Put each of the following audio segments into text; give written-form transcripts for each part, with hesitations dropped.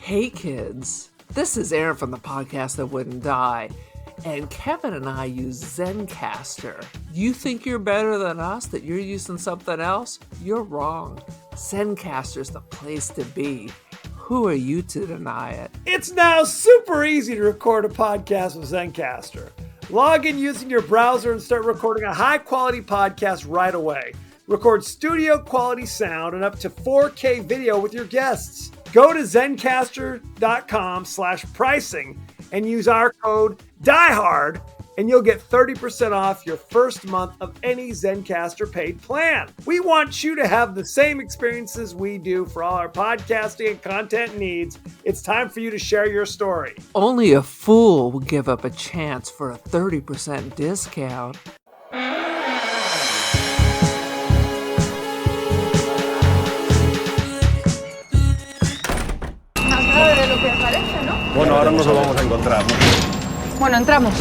Hey kids, this is Aaron from the podcast that wouldn't die, and Kevin and I use Zencastr. You think you're better than us, that you're using something else? You're wrong. Zencastr's the place to be. Who are you to deny it? It's now super easy to record a podcast with Zencastr. Log in using your browser and start recording a high-quality podcast right away. Record studio-quality sound and up to 4K video with your guests. Go to zencastr.com/pricing and use our code DIEHARD and you'll get 30% off your first month of any Zencastr paid plan. We want you to have the same experiences we do for all our podcasting and content needs. It's time for you to share your story. Only a fool would give up a chance for a 30% discount. De lo que parece, ¿no? Bueno, ahora nos lo vamos a encontrar, ¿no? Bueno, entramos.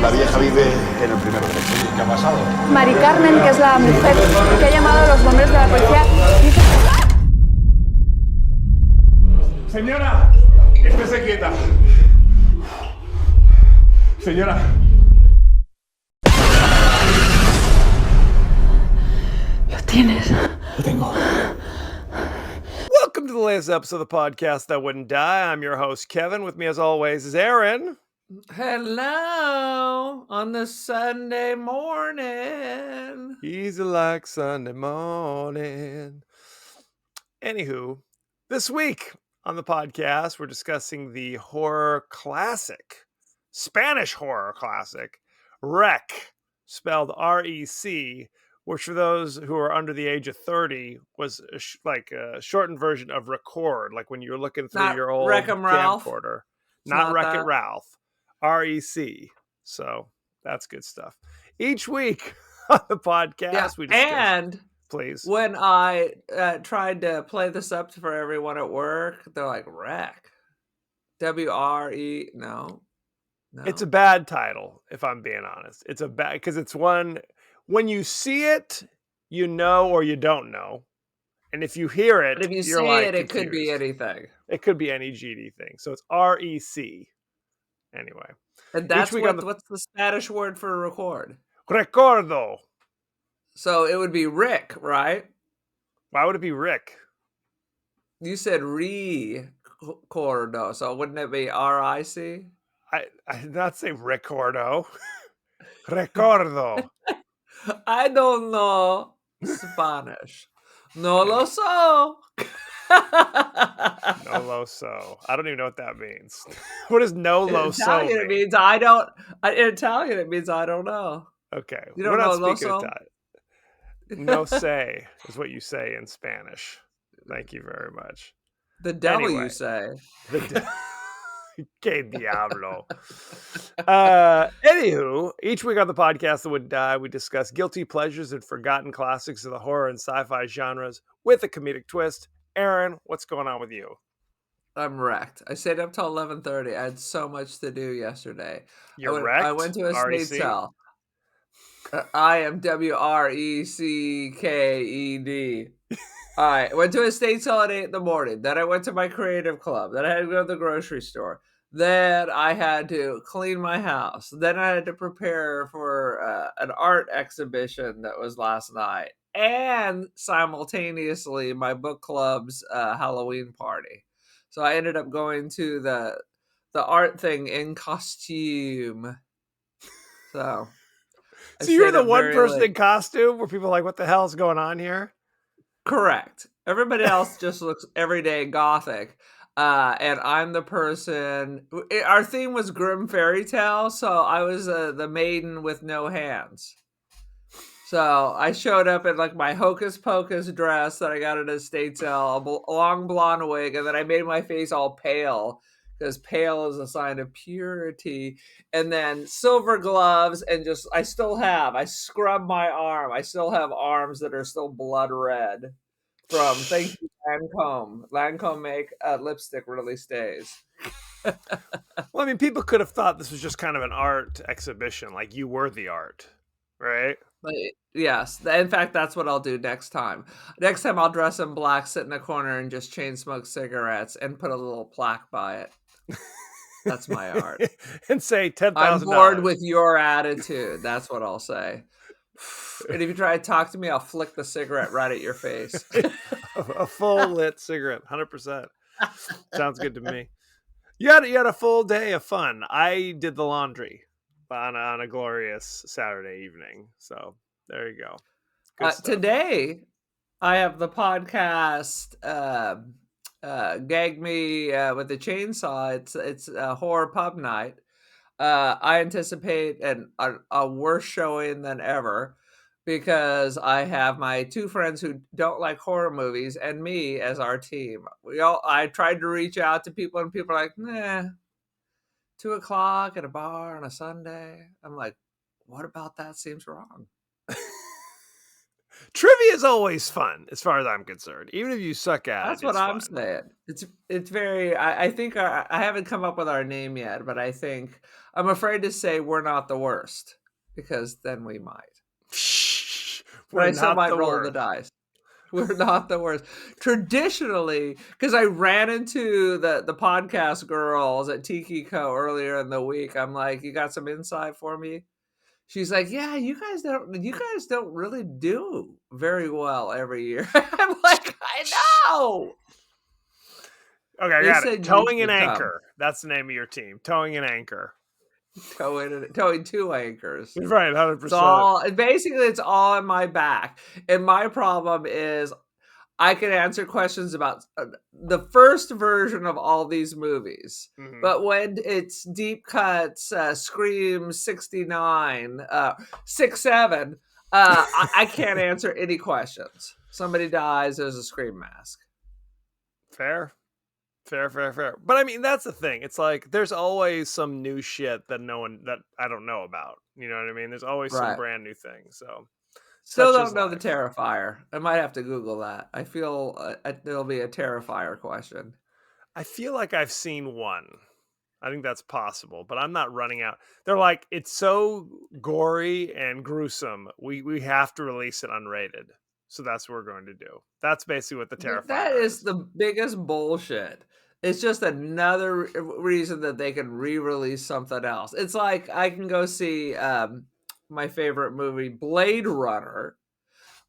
La vieja vive en el primero derecho. ¿Qué ha pasado? Mari Carmen, que es la mujer que ha llamado a los bomberos de la policía, dice... Señora, estése quieta. Señora. Lo tienes. Lo tengo. Welcome to the latest episode of the podcast that wouldn't die. I'm your host, Kevin. With me, as always, is Aaron. Hello on the Sunday morning. Easy like Sunday morning. Anywho, this week on the podcast, we're discussing the horror classic, Spanish horror classic, REC, spelled R-E-C, which for those who are under the age of 30 was like a shortened version of record, like when you're looking through Not your old Wreck-'em Ralph. camcorder. It's Not not Wreck-It that. Ralph. REC. So that's good stuff. Each week on the podcast, we discuss. And Please. when I tried to play this up for everyone at work, they're like, REC. W-R-E. No. It's a bad title, if I'm being honest. It's a bad, because it's one, when you see it, you know or you don't know. And if you hear it, But if you you're say like it, it could be confused. anything. It could be any GD thing. So it's REC. Anyway. And that's week on the- what's the Spanish word for record? Recordo. So it would be Rick, right? Why would it be Rick? You said recordo, so wouldn't it be R-I-C? I did not say Recordo. Recordo. I don't know Spanish. No lo so. No lo so. I don't even know what that means. What does no In lo so Italian, it mean? means I don't. In Italian, it means I don't know. Okay. You don't We're not know lo speaking so? Italian. No say is what you say in Spanish. Thank you very much. The devil, Anyway. you say. Que diablo. Anywho, each week on the podcast that would die, we discuss guilty pleasures and forgotten classics of the horror and sci-fi genres with a comedic twist. Aaron, what's going on with you? I'm wrecked. I stayed up till 11:30. I had so much to do yesterday. You're I wrecked? went to a REC? state sale. I am WRECKED. All right, went to a state sale at 8 in the morning. Then I went to my creative club. Then I had to go to the grocery store. Then I had to clean my house. Then I had to prepare for an art exhibition that was last night. And simultaneously, my book club's Halloween party. So I ended up going to the art thing in costume. So I So you're stayed the up one very person late. in costume where people are like, what the hell is going on here? Correct. Everybody else just looks everyday gothic. And I'm the person. Our theme was grim fairy tale, so I was the maiden with no hands. So I showed up in like my hocus pocus dress that I got at a estate sale, a long blonde wig, and then I made my face all pale because pale is a sign of purity. And then silver gloves, and I scrubbed my arm. I still have arms that are still blood red from thank you Lancome. Lancome make lipstick really stays. Well, I mean, people could have thought this was just kind of an art exhibition, like you were the art, right? But yes, in fact, that's what I'll do next time. Next time I'll dress in black, sit in a corner, and just chain smoke cigarettes and put a little plaque by it. That's my art. And say $10,000. I'm bored with your attitude. That's what I'll say. And if you try to talk to me, I'll flick the cigarette right at your face. A full lit cigarette, 100%. Sounds good to me. You had a full day of fun. I did the laundry on a glorious Saturday evening. So there you go. Good stuff. Today, I have the podcast Gag Me with the Chainsaw. It's a horror pub night. I anticipate a worse showing than ever because I have my two friends who don't like horror movies and me as our team. I tried to reach out to people and people are like, nah, 2:00 at a bar on a Sunday. I'm like, what about that seems wrong? Trivia is always fun, as far as I'm concerned. Even if you suck at That's it, what it's I'm fun. saying. It's very. I think I haven't come up with our name yet, but I think I'm afraid to say we're not the worst because then we might. Shh, But I we're still not might the roll the worst. dice. We're not the worst. Traditionally, because I ran into the podcast girls at Tiki Co earlier in the week. I'm like, you got some insight for me? She's like, yeah, you guys don't really do very well every year. I'm like, I know. Okay, I They got said it. you Towing and should come. Anchor. That's the name of your team. Towing and Anchor. Towing two anchors. Right, 100%. It's all basically it's all in my back. And my problem is I can answer questions about the first version of all these movies, but when it's deep cuts, Scream 69, 6-7, I can't answer any questions. Somebody dies, there's a Scream mask. Fair. But I mean, that's the thing. It's like there's always some new shit that I don't know about. You know what I mean? There's always some brand new thing. So still don't know the Terrifier. I might have to Google that. I feel there'll be a Terrifier question. I feel like I've seen one. I think that's possible, but I'm not running out. They're like, it's so gory and gruesome. We have to release it unrated. So that's what we're going to do. That's basically what the Terrifier That is the biggest bullshit. It's just another reason that they can re-release something else. It's like I can go see my favorite movie, Blade Runner,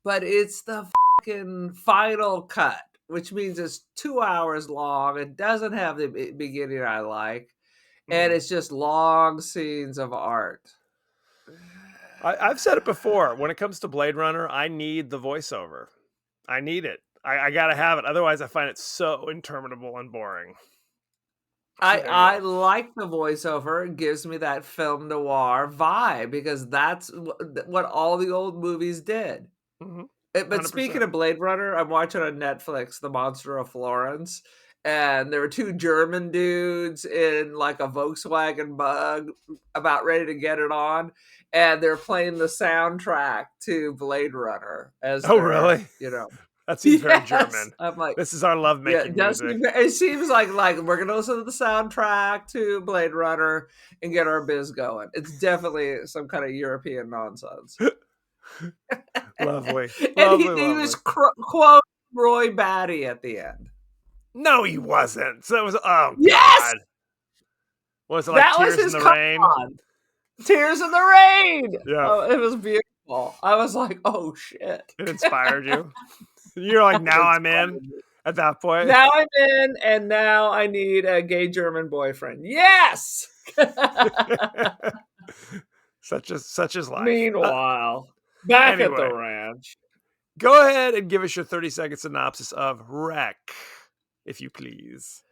but it's the fucking final cut, which means it's 2 hours long. It doesn't have the beginning I like, and it's just long scenes of art. I've said it before. When it comes to Blade Runner, I need the voiceover. I need it. I gotta have it. Otherwise, I find it so interminable and boring. I like the voiceover. It gives me that film noir vibe because that's what all the old movies did. But speaking of Blade Runner, I'm watching on Netflix The Monster of Florence, and there were two German dudes in like a Volkswagen Bug about ready to get it on, and they're playing the soundtrack to Blade Runner as really? You know. That seems very German. I'm like, this is our love making music. It seems like we're gonna listen to the soundtrack to Blade Runner and get our biz going. It's definitely some kind of European nonsense. Lovely. And he was quote Roy Batty at the end. No, he wasn't. So it was yes! God. Was it like that Tears was his in the Rain? Tears in the Rain. Yeah. Oh, it was beautiful. I was like, oh shit. It inspired you. You're like, now I'm in at that point. Now I'm in, and now I need a gay German boyfriend. Yes. such is life. Meanwhile, back at the ranch. Go ahead and give us your 30-second synopsis of Wreck, if you please.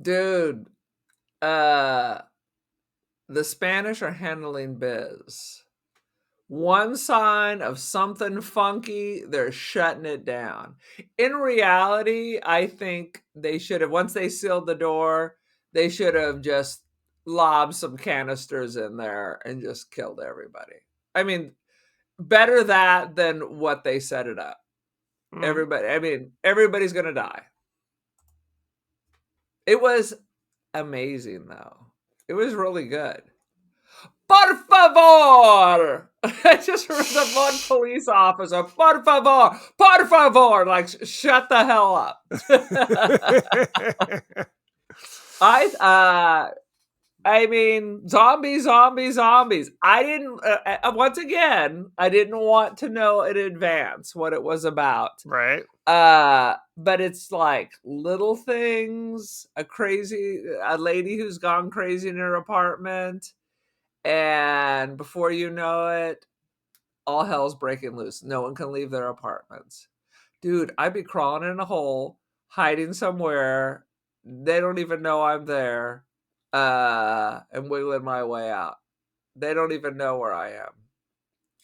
Dude, the Spanish are handling biz. One sign of something funky, they're shutting it down. In reality, I think they should have, once they sealed the door, they should have just lobbed some canisters in there and just killed everybody. I mean, better that than what they set it up. Everybody's going to die. It was amazing, though. It was really good. Por favor! I just remember the one police officer, por favor, like shut the hell up. I mean, zombies. I didn't. Once again, I didn't want to know in advance what it was about. Right. But it's like little things. A lady who's gone crazy in her apartment, and before you know it, all hell's breaking loose. No one can leave their apartments. Dude, I'd be crawling in a hole, hiding somewhere. They don't even know I'm there, and wiggling my way out. They don't even know where I am.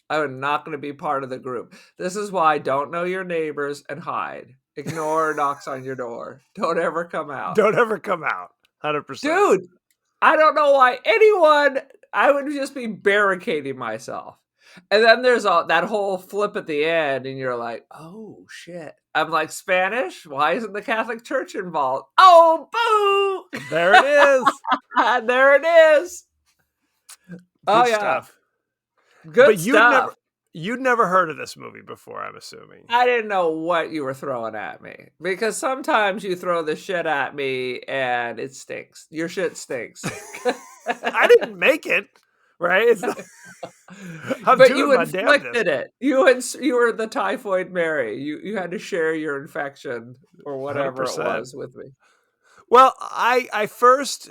I'm not going to be part of the group. This is why don't know your neighbors and hide. Ignore knocks on your door. Don't ever come out. Don't ever come out. 100%. Dude, I don't know why I would just be barricading myself. And then there's that whole flip at the end, and you're like, oh, shit. I'm like, Spanish? Why isn't the Catholic Church involved? Oh, boo! There it is. There it is. Good stuff. Good but stuff. You'd never heard of this movie before, I'm assuming. I didn't know what you were throwing at me. Because sometimes you throw the shit at me, and it stinks. Your shit stinks. I didn't make it. Right? It's not... but you inflicted it. You were the typhoid Mary. You had to share your infection or whatever 100%. It was with me. Well, I first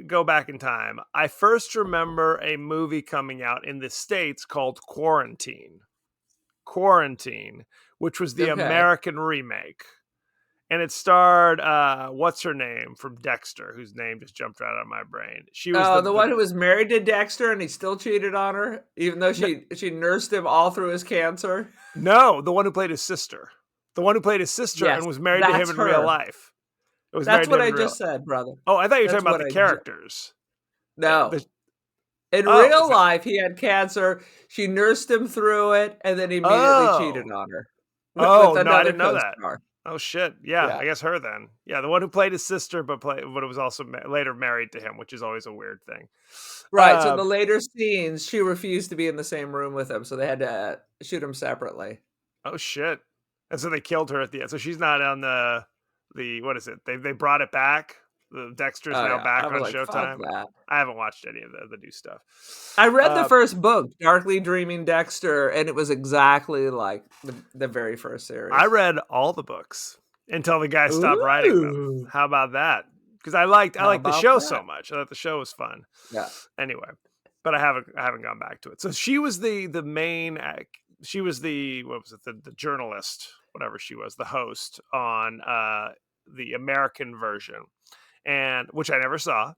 go back in time. I first remember a movie coming out in the States called Quarantine, which was the American remake. And it starred, what's her name from Dexter, whose name just jumped right out of my brain. She was the one who was married to Dexter and he still cheated on her, even though she nursed him all through his cancer. No, the one who played his sister. The one who played his sister and was married to him in real life. That's what I just said, brother. Oh, I thought you were talking about the characters. No. In real life, he had cancer. She nursed him through it, and then he immediately cheated on her. No, I didn't know that. Oh shit! Yeah, I guess her then. Yeah, the one who played his sister, but was also later married to him, which is always a weird thing. Right. So the later scenes, she refused to be in the same room with him, so they had to shoot him separately. Oh shit! And so they killed her at the end. So she's not on the what is it? They brought it back. The Dexter's now back on Showtime. I haven't watched any of the new stuff. I read the first book, Darkly Dreaming Dexter, and it was exactly like the very first series. I read all the books until the guy stopped writing them. How about that? Because I liked the show so much. I thought the show was fun. Yeah. Anyway, but I haven't gone back to it. So she was the main. She was the the journalist, whatever she was, the host on the American version. And which I never saw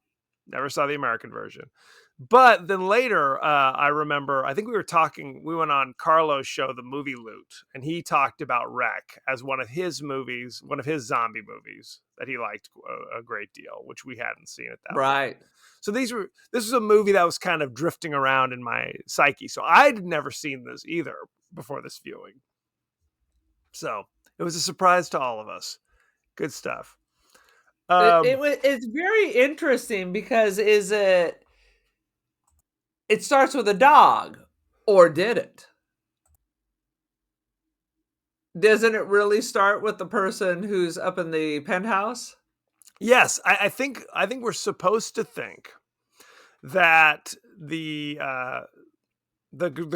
the American version. But then later, I remember, I think we went on Carlo's show, The Movie Loot, and he talked about Wreck as one of his zombie movies that he liked a great deal, which we hadn't seen at that point. Right. So this was a movie that was kind of drifting around in my psyche. So I'd never seen this either before this viewing. So it was a surprise to all of us. Good stuff. It's very interesting because it starts with a dog, or did it? Doesn't it really start with the person who's up in the penthouse? Yes, I think we're supposed to think that the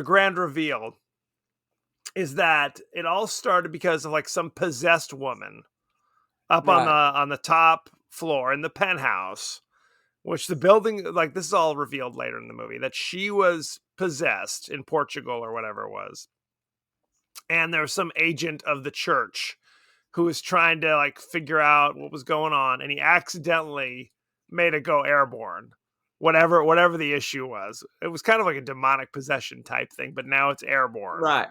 grand reveal is that it all started because of like some possessed woman up on the top floor in the penthouse, which the building, like this is all revealed later in the movie, that she was possessed in Portugal or whatever it was. And there was some agent of the church who was trying to like figure out what was going on. And he accidentally made it go airborne, whatever the issue was. It was kind of like a demonic possession type thing, but now it's airborne. Right.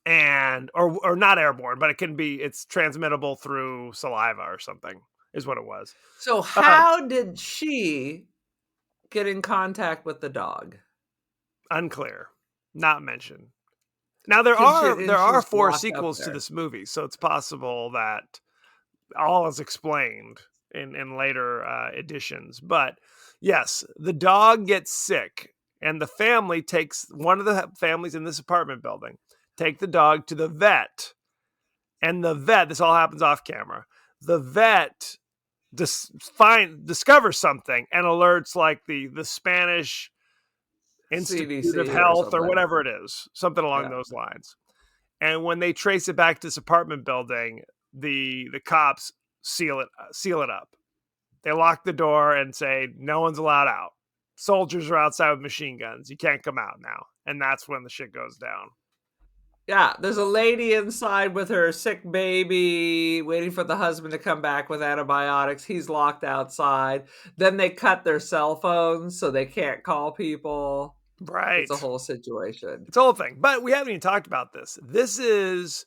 And or not airborne, but it's transmittable through saliva or something is what it was. So how did she get in contact with the dog? Unclear. Not mentioned. Now there are 4 sequels to this movie, so it's possible that all is explained in later editions. But yes, the dog gets sick And the family takes one of the families in this apartment building, take the dog to the vet. And the vet, this all happens off camera. The vet discovers something and alerts like the Spanish Institute CDC of Health or something. whatever it is, something along those lines. And when they trace it back to this apartment building, the cops seal it up. They lock the door and say, no one's allowed out. Soldiers are outside with machine guns. You can't come out now. And that's when the shit goes down. Yeah, there's a lady inside with her sick baby waiting for the husband to come back with antibiotics. He's locked outside. Then they cut their cell phones so they can't call people. Right. It's a whole situation. It's a whole thing. But we haven't even talked about this. This is,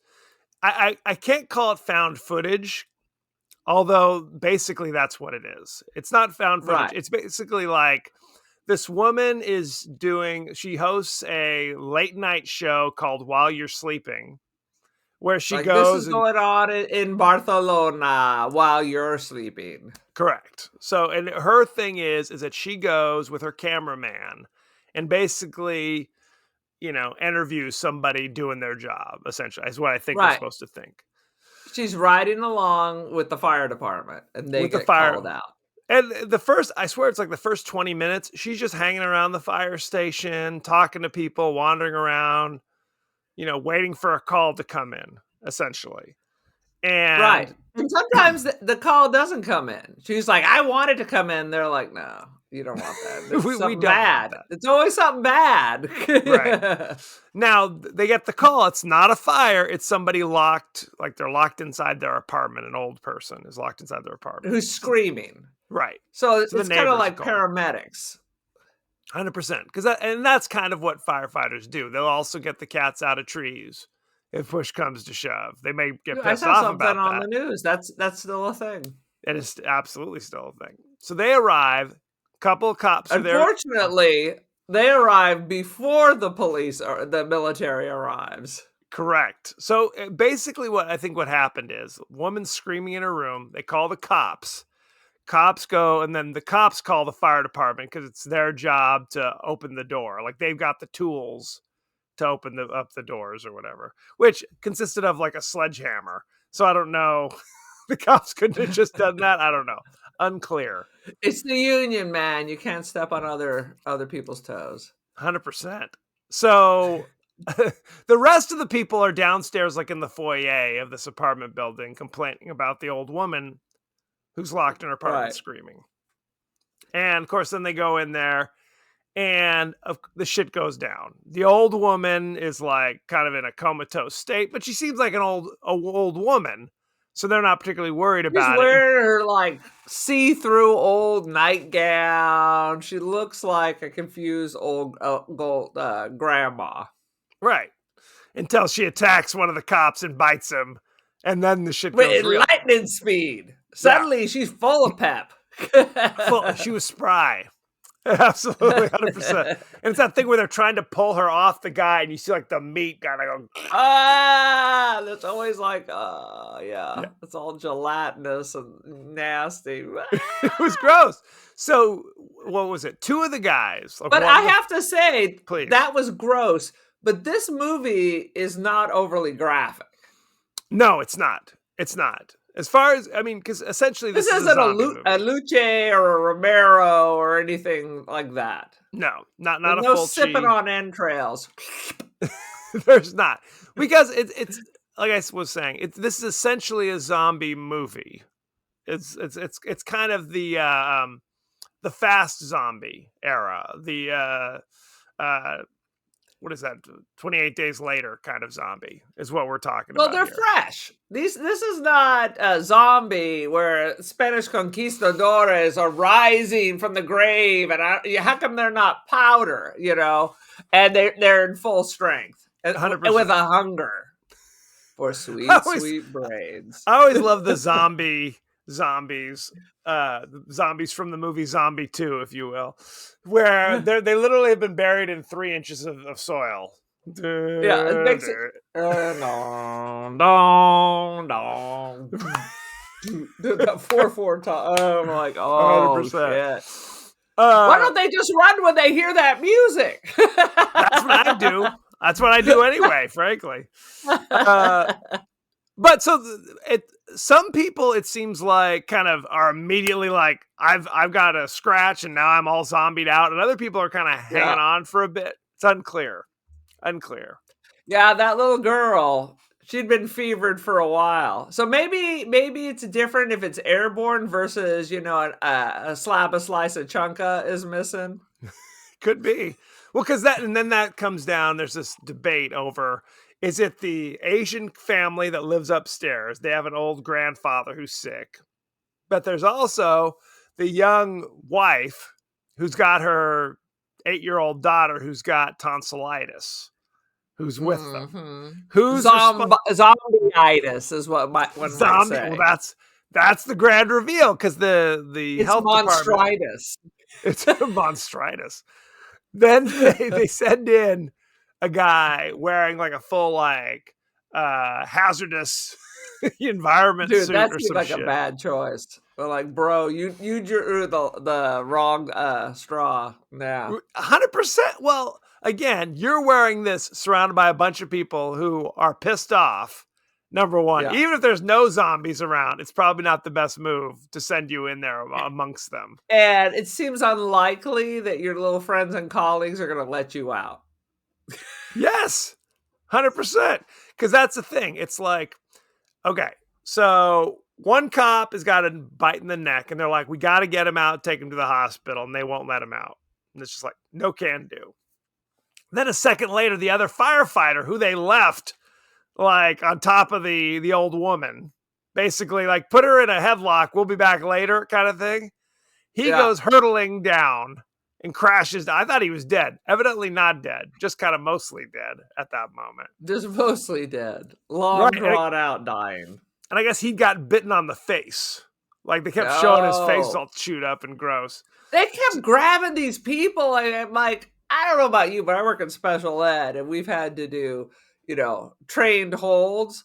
I can't call it found footage, although basically that's what it is. It's not found footage. Right. It's basically like this woman she hosts a late night show called While You're Sleeping, where she like, goes. This is going on in Barcelona while you're sleeping. Correct. So, and her thing is that she goes with her cameraman and basically, interviews somebody doing their job, essentially, is what I think we're supposed to think. She's riding along with the fire department, and they get called out. And I swear it's like the first 20 minutes, she's just hanging around the fire station, talking to people, wandering around, waiting for a call to come in, essentially. And sometimes the call doesn't come in. She's like, I wanted to come in. They're like, no, you don't want that. There's we something don't bad. want that. It's always something bad. Right. Now they get the call. It's not a fire. It's somebody locked, like they're locked inside their apartment. An old person is locked inside their apartment. Who's screaming. Right. So it's kind of like paramedics. 100%. And that's kind of what firefighters do. They'll also get the cats out of trees if push comes to shove. They may get pissed off about that. on the news. That's still a thing. It is absolutely still a thing. So they arrive. Couple of cops are there. Unfortunately, they arrive before the police or the military arrives. Correct. So basically what happened is a woman screaming in her room. They call the cops. Cops go, and then the cops call the fire department because it's their job to open the door. Like they've got the tools to open up the doors or whatever, which consisted of like a sledgehammer. So I don't know. The cops couldn't have just done that. I don't know. Unclear. It's the union, man. You can't step on other people's toes. 100%. So the rest of the people are downstairs, like in the foyer of this apartment building, complaining about the old woman who's locked in her apartment screaming. And of course, then they go in there and the shit goes down. The old woman is like kind of in a comatose state, but she seems like an old woman. So they're not particularly worried about it. She's wearing her like see-through old nightgown. She looks like a confused old grandma. Right. Until she attacks one of the cops and bites him. And then the shit goes real. Lightning speed. Suddenly she's full of pep. She was spry. Absolutely, 100%. And it's that thing where they're trying to pull her off the guy, and you see like the meat kind of go. That's always like, yeah. It's all gelatinous and nasty. It was gross. So, what was it? Two of the guys. But I have to say, please. That was gross. But this movie is not overly graphic. No, it's not. It's not. As far as, because essentially this isn't a Luce or a Romero or anything like that. No, not a no full sipping on entrails. There's not. Because it's like I was saying, this is essentially a zombie movie. It's kind of the fast zombie era. The what is that? 28 Days Later kind of zombie is what we're talking about. Well, they're fresh. This is not a zombie where Spanish conquistadores are rising from the grave, and how come they're not powder? And they're in full strength, 100%. with a hunger for sweet brains. I always love the zombies. Zombies from the movie Zombie 2, if you will, where they literally have been buried in 3 inches of soil. Yeah, it makes it. Dong. The 4/4 time. I'm like, 100%. Shit. Why don't they just run when they hear that music? That's what I do. That's what I do anyway, frankly. But so some people, it seems like, kind of are immediately like, I've got a scratch and now I'm all zombied out, and other people are kind of hanging on for a bit. It's unclear. Yeah, that little girl, she'd been fevered for a while. So maybe it's different if it's airborne versus, a slab of slice of chunka is missing. Could be. Well, because that comes down, there's this debate over, is it the Asian family that lives upstairs? They have an old grandfather who's sick. But there's also the young wife who's got her 8-year-old daughter who's got tonsillitis, who's with them. Who's Zombieitis is what one might say. Well, that's the grand reveal, because the health department, it's a monstritis. Then they send in a guy wearing like a full hazardous environment suit that or seems some like shit. A bad choice. But like, bro, you drew the wrong straw now. 100%. Well, again, you're wearing this surrounded by a bunch of people who are pissed off. Number one, even if there's no zombies around, it's probably not the best move to send you in there amongst them. And it seems unlikely that your little friends and colleagues are going to let you out. Yes, 100%. Because that's the thing. It's like, okay, so one cop has got a bite in the neck, and they're like, we got to get him out, take him to the hospital, and they won't let him out. And it's just like, no can do. Then a second later, the other firefighter who they left like on top of the old woman, basically like, put her in a headlock, we'll be back later kind of thing. He goes hurtling down and crashes. I thought he was dead. Evidently not dead, just kind of mostly dead at that moment. Just mostly dead. Long drawn out dying. And I guess he got bitten on the face. Like they kept showing his face all chewed up and gross. They kept grabbing these people, and I'm like, I don't know about you, but I work in special ed, and we've had to do, trained holds.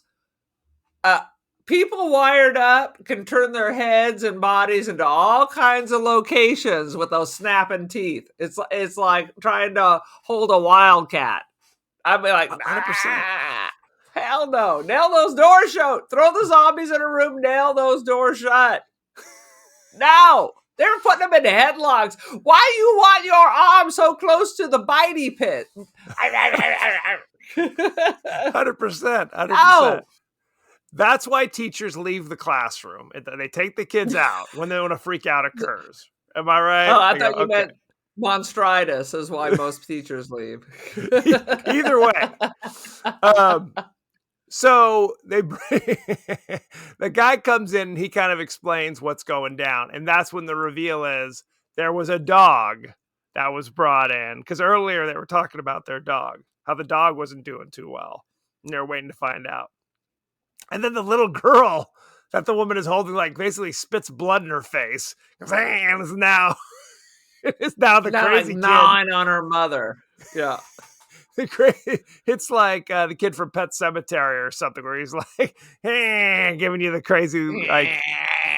People wired up can turn their heads and bodies into all kinds of locations with those snapping teeth. It's like trying to hold a wildcat. I'd be like, 100%. Hell no. Nail those doors shut. Throw the zombies in a room, nail those doors shut. No. They were putting them in headlocks. Why you want your arm so close to the bitey pit? 100%. Ow. That's why teachers leave the classroom. They take the kids out when a freak out occurs. Am I right? Oh, I thought you meant monstritis is why most teachers leave. Either way. So the guy comes in and he kind of explains what's going down. And that's when the reveal is there was a dog that was brought in. Because earlier they were talking about their dog, how the dog wasn't doing too well. And they're waiting to find out. And then the little girl that the woman is holding, like, basically spits blood in her face. And it's now the crazy kid. Gnawing on her mother. Yeah. It's like the kid from Pet Sematary or something, where he's like, giving you the crazy, like,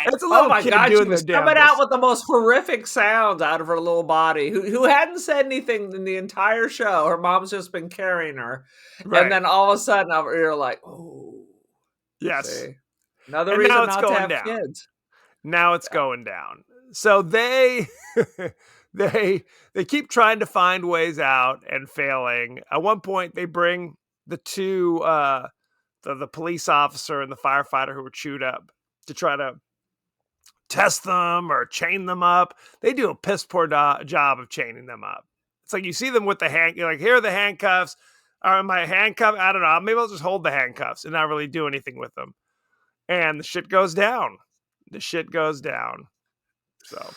it's a little kid doing the damnedest. Coming out with the most horrific sounds out of her little body, who hadn't said anything in the entire show. Her mom's just been carrying her. Right. And then all of a sudden, you're like, oh. Yes. See? Another reason not to have kids. Now it's going down. So they keep trying to find ways out and failing. At one point, they bring the two, the police officer and the firefighter who were chewed up to try to test them or chain them up. They do a piss poor job of chaining them up. It's like you see them with the you're like, here are the handcuffs. Are my handcuff? I don't know. Maybe I'll just hold the handcuffs and not really do anything with them. And the shit goes down. So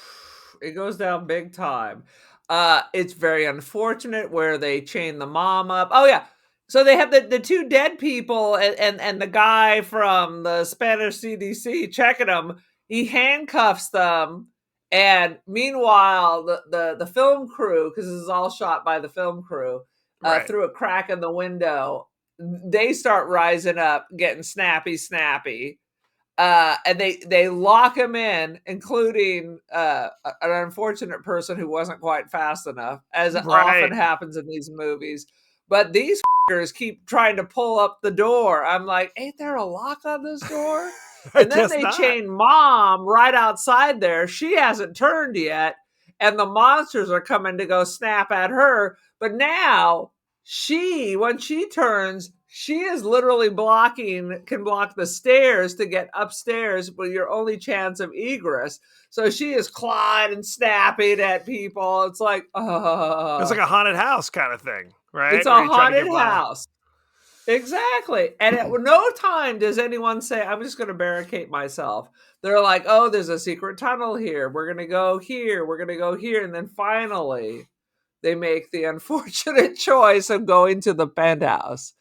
it goes down big time. It's very unfortunate where they chain the mom up. Oh yeah. So they have the two dead people and the guy from the Spanish CDC checking them. He handcuffs them. And meanwhile, the film crew, because this is all shot by the film crew, through a crack in the window, they start rising up, getting snappy. And they lock him in, including an unfortunate person who wasn't quite fast enough, as often Right. happens in these movies. But these fuckers keep trying to pull up the door. I'm like, ain't there a lock on this door? I And then guess they not. chain Mom right outside there. She hasn't turned yet, and the monsters are coming to go snap at her. But now when she turns, she is literally can block the stairs to get upstairs with your only chance of egress. So she is clawing and snapping at people. It's like, It's like a haunted house kind of thing, right? it's Where a you try to haunted get by. house. Exactly. And at no time does anyone say, I'm just going to barricade myself. They're like, oh, there's a secret tunnel here. We're going to go here. We're going to go here. And then finally, they make the unfortunate choice of going to the penthouse.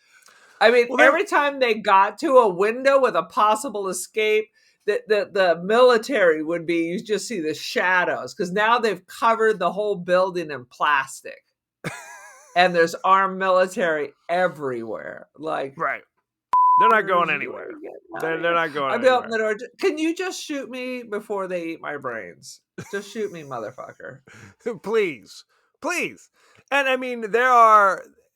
I mean, Well, every time they got to a window with a possible escape, the military would be, you just see the shadows, because now they've covered the whole building in plastic. And there's armed military everywhere. Like, right. They're not going anywhere. They're not going I'll be anywhere. opening the door. Can you just shoot me before they eat my brains? Just shoot me, motherfucker. Please. And I mean,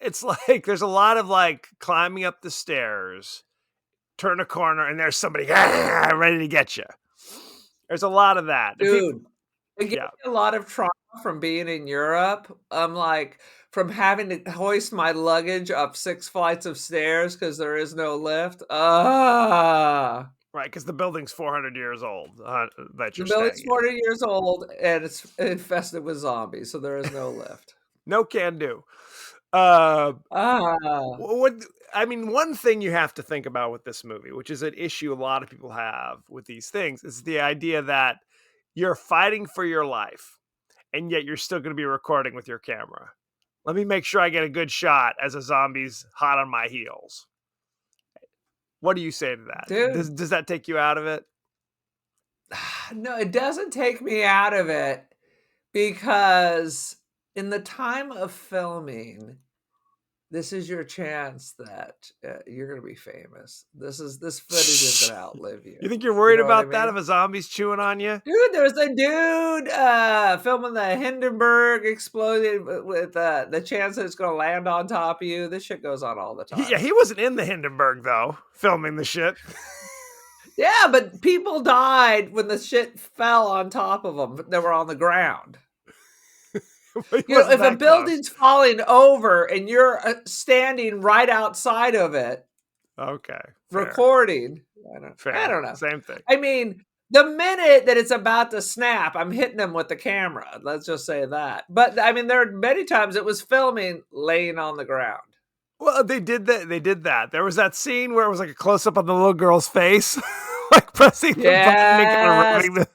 it's like there's a lot of like climbing up the stairs, turn a corner, and there's somebody ready to get you. There's a lot of that. Dude, it gave me a lot of trauma from being in Europe. I'm like, from having to hoist my luggage up 6 flights of stairs because there is no lift. Right, because the building's 400 years old. The building's 400 years old, and it's infested with zombies, so there is no lift. No can do. One thing you have to think about with this movie, which is an issue a lot of people have with these things, is the idea that you're fighting for your life, and yet you're still going to be recording with your camera. Let me make sure I get a good shot as a zombie's hot on my heels. What do you say to that? Dude. Does that take you out of it? No, it doesn't take me out of it, because in the time of filming, this is your chance that you're going to be famous. This footage is going to outlive you. You think you're worried about that if a zombie's chewing on you? Dude, there was a dude filming the Hindenburg exploded with the chance that it's going to land on top of you. This shit goes on all the time. He wasn't in the Hindenburg, though, filming the shit. Yeah, but people died when the shit fell on top of them. They were on the ground. If a building's falling over and you're standing right outside of it, okay, recording, I don't know. Same thing. I mean, the minute that it's about to snap, I'm hitting them with the camera. Let's just say that. But I mean, there are many times it was filming laying on the ground. Well, they did that. There was that scene where it was like a close up on the little girl's face, like pressing the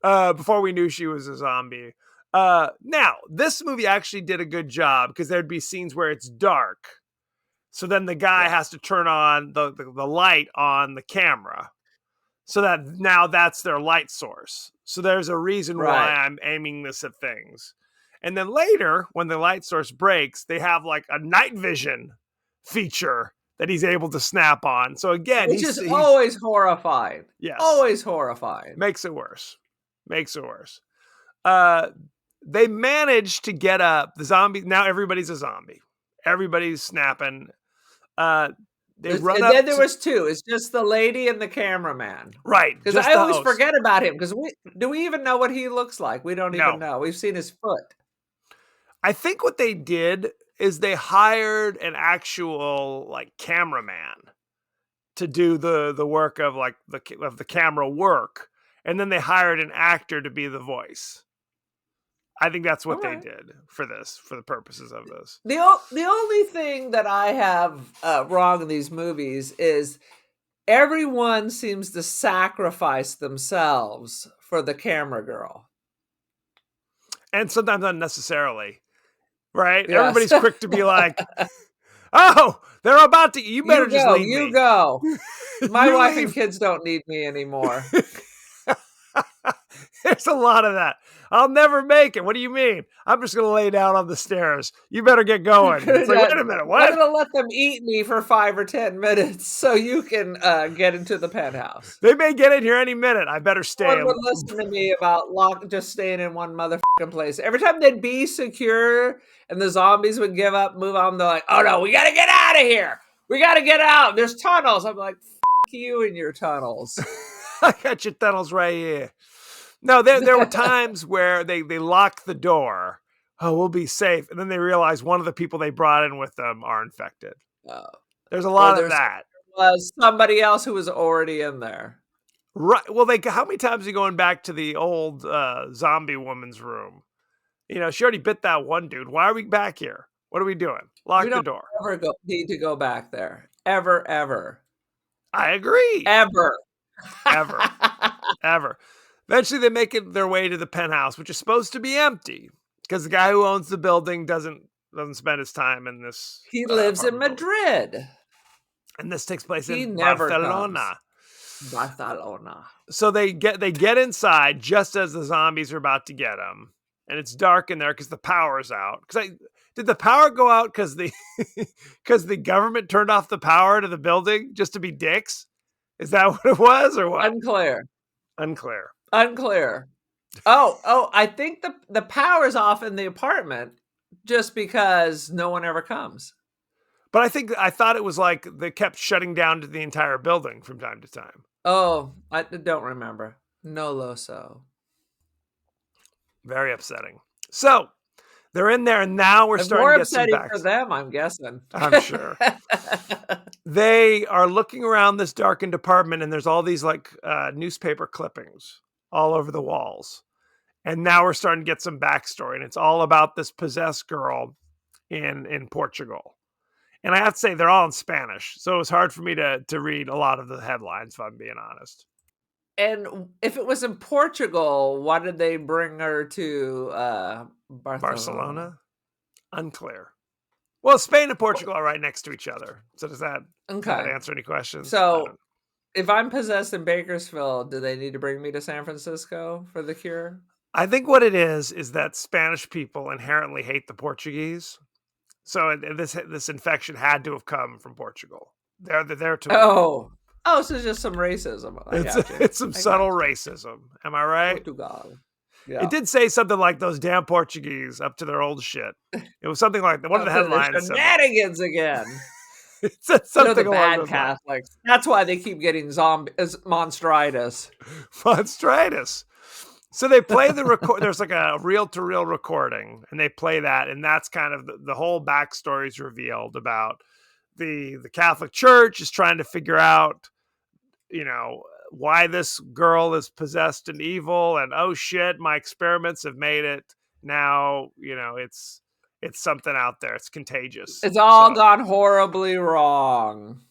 button before we knew she was a zombie. Now, this movie actually did a good job, because there'd be scenes where it's dark. So then the guy has to turn on the light on the camera. So that now that's their light source. So there's a reason why I'm aiming this at things. And then later, when the light source breaks, they have like a night vision feature that he's able to snap on. So again, which is always horrifying. Yes. Always horrifying. Makes it worse. They managed to get up the zombie. Now everybody's a zombie. Everybody's snapping. Then there was two. It's just the lady and the cameraman. Right. Because I always forget about him. Because do we even know what he looks like? We don't even know. We've seen his foot. I think what they did is they hired an actual like cameraman to do the work of like the camera work, and then they hired an actor to be the voice. I think that's what they did for the purposes of this. The only thing that I have wrong in these movies is everyone seems to sacrifice themselves for the camera girl. And sometimes unnecessarily, right? Yes. Everybody's quick to be like, oh, they're about to, you better just leave me. You go. My wife and kids don't need me anymore. There's a lot of that. I'll never make it. What do you mean? I'm just going to lay down on the stairs. You better get going. It's like, wait a minute. What? I'm going to let them eat me for 5 or 10 minutes so you can get into the penthouse. They may get in here any minute. I better stay. No one would listen to me about just staying in one motherfucking place. Every time they'd be secure and the zombies would give up, move on, they're like, oh no, we got to get out of here. We got to get out. There's tunnels. I'm like, fuck you and your tunnels. I got your tunnels right here. No, there were times where they lock the door. Oh, we'll be safe. And then they realize one of the people they brought in with them are infected. There's a lot of that. Was somebody else who was already in there. Right. Well, how many times are you going back to the old zombie woman's room? You know, she already bit that one dude. Why are we back here? What are we doing? Lock the door. We don't ever need to go back there. Ever. I agree. Ever. Eventually, they make their way to the penthouse, which is supposed to be empty because the guy who owns the building doesn't spend his time in this. He lives in Madrid, and this takes place in Barcelona. Barcelona. So they get inside just as the zombies are about to get them, and it's dark in there because the power's out. Did the power go out because the government turned off the power to the building just to be dicks? Is that what it was, or what? Unclear. Oh, I think the power's off in the apartment just because no one ever comes. But I thought it was like they kept shutting down to the entire building from time to time. Oh, I don't remember. No lo so. Very upsetting. So they're in there, and now we're starting to get some back. More upsetting for them, I'm guessing. I'm sure. They are looking around this darkened apartment, and there's all these like newspaper clippings all over the walls. And now we're starting to get some backstory, and it's all about this possessed girl in Portugal. And I have to say, they're all in Spanish, so it was hard for me to read a lot of the headlines, if I'm being honest. And if it was in Portugal, why did they bring her to Barcelona? Unclear. Well, Spain and Portugal are right next to each other. So does that answer any questions? So if I'm possessed in Bakersfield, do they need to bring me to San Francisco for the cure? I think what it is that Spanish people inherently hate the Portuguese. So this infection had to have come from Portugal. They're to Oh, so it's just some racism. It's some subtle racism. Am I right? Portugal. Yeah. It did say something like those damn Portuguese up to their old shit. It was something like one of the headlines. Shenanigans again. It said something the bad Catholics. That's why they keep getting monstritis. Monstritis. So they play the record. There's like a reel-to-reel recording, and they play that, and that's kind of the whole backstory is revealed about the Catholic Church is trying to figure out, why this girl is possessed and evil, and oh shit, my experiments have made it. Now, it's something out there. It's contagious. It's all gone horribly wrong.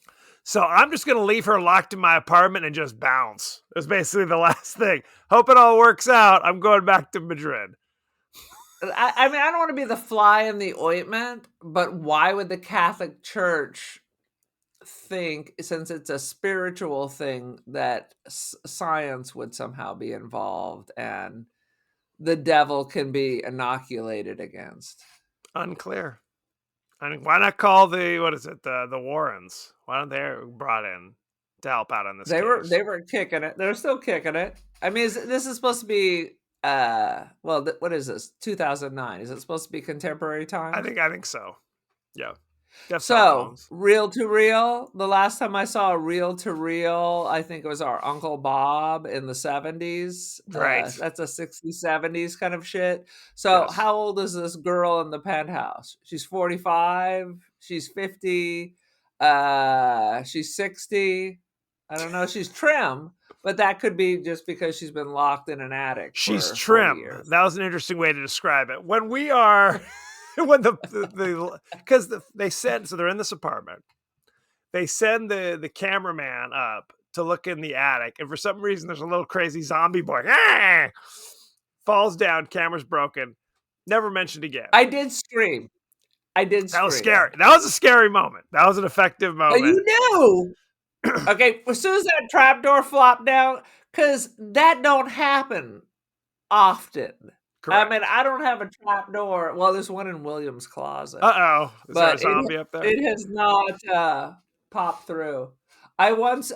So I'm just going to leave her locked in my apartment and just bounce. That's basically the last thing. Hope it all works out. I'm going back to Madrid. I mean, I don't want to be the fly in the ointment, but why would the Catholic Church think, since it's a spiritual thing, that science would somehow be involved and the devil can be inoculated against? Unclear. I mean, why not call the Warrens? Why don't they brought in to help out on this? They were kicking it. They're still kicking it. I mean, this is supposed to be what is this? 2009. Is it supposed to be contemporary time? I think so. Yeah. So, reel to reel. The last time I saw a reel to reel, I think it was our Uncle Bob in the 70s. Right. That's a 60s, 70s kind of shit. So, yes. How old is this girl in the penthouse? She's 45. She's 50. She's 60. I don't know. She's trim, but that could be just because she's been locked in an attic. She's trim. That was an interesting way to describe it. When we are... when because they send, so they're in this apartment, they send the cameraman up to look in the attic, and for some reason there's a little crazy zombie boy falls down, camera's broken, never mentioned again. I did scream. That was scary. That was a scary moment. That was an effective moment. You knew. Okay, as soon as that trapdoor flopped down, because that don't happen often. Correct. I mean, I don't have a trap door. Well, there's one in William's closet, Uh-oh. Is there a but zombie up there? it has not popped through. I once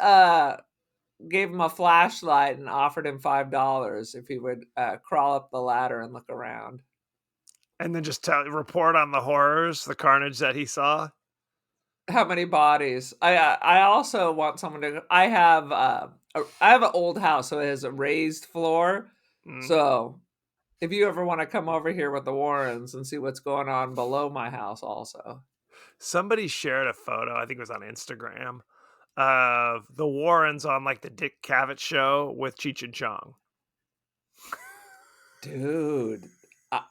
gave him a flashlight and offered him $5 if he would crawl up the ladder and look around. And then just report on the horrors, the carnage that he saw. How many bodies? I also want someone to. I have an old house, so it has a raised floor. Mm. So if you ever want to come over here with the Warrens and see what's going on below my house, also. Somebody shared a photo, I think it was on Instagram, of the Warrens on like the Dick Cavett show with Cheech and Chong. Dude,